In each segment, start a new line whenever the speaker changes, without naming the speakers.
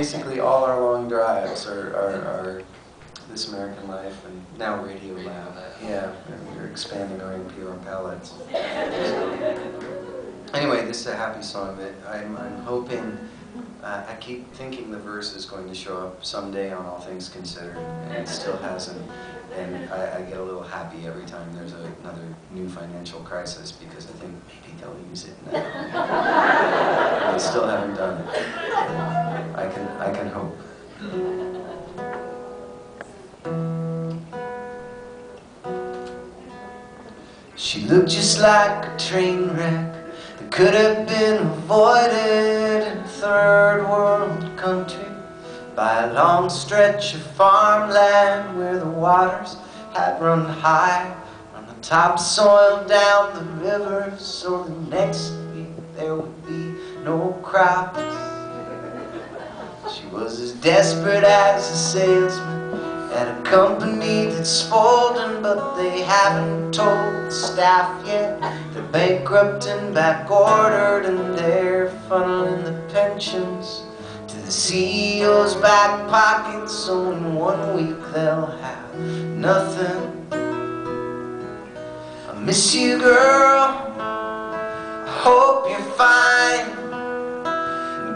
basically all our long drives are This American Life and now Radio Lab. Yeah, we're expanding our NPR palettes. Anyway, this is a happy song that I'm hoping, I keep thinking the verse is going to show up someday on All Things Considered, and it still hasn't. And I get a little happy every time there's another new financial crisis because I think maybe they'll use it now. And they still haven't done it. I can hope. She looked just like a train wreck that could have been avoided in a third world country by a long stretch of farmland where the waters had run high on the topsoil down the river, so the next week there would be no crops. She was as desperate as a salesman at a company that's folding, but they haven't told the staff yet. They're bankrupt and back-ordered, and they're funneling the pensions to the CEO's back pocket, so in 1 week they'll have nothing. I miss you, girl. I hope you're fine.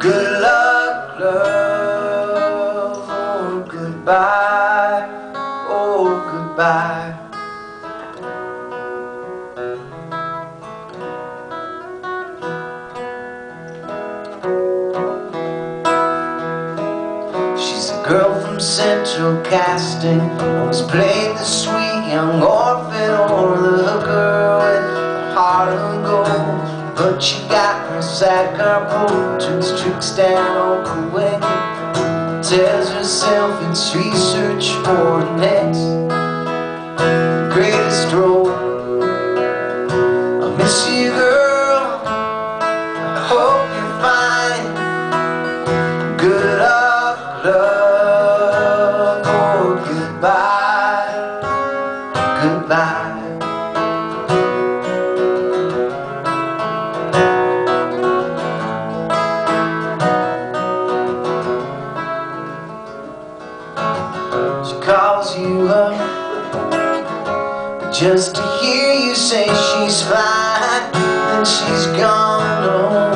Good luck, love. Oh, goodbye. Oh, goodbye. Girl from Central Casting, always played the sweet young orphan or the girl with the heart of gold. But she got her sidecar turns tricks down on the wing, tells herself it's research for the next greatest role. I miss you, girl. I hope you're fine. Good luck, love. Goodbye. She calls you up just to hear you say she's fine, and she's gone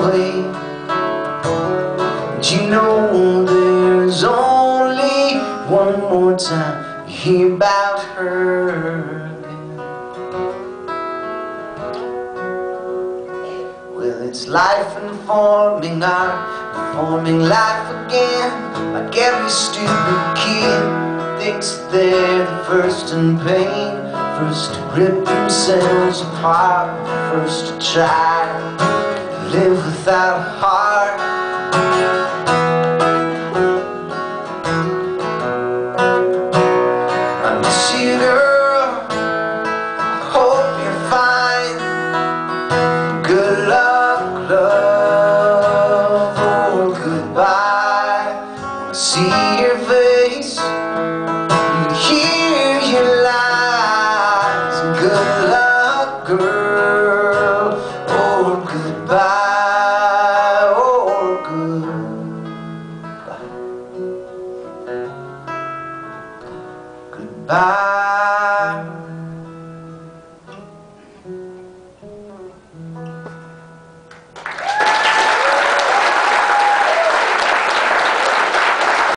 away. And you know there's only one more time you hear about her. Well, it's life informing art, informing life again. Like every stupid kid thinks they're the first in pain, first to rip themselves apart, first to try to live without a heart. I miss you, girl. I hope you're fine. Good luck, love. Oh, goodbye. Wanna see your face, hear your lies. Good luck, girl. Oh, goodbye. Oh, goodbye. Goodbye.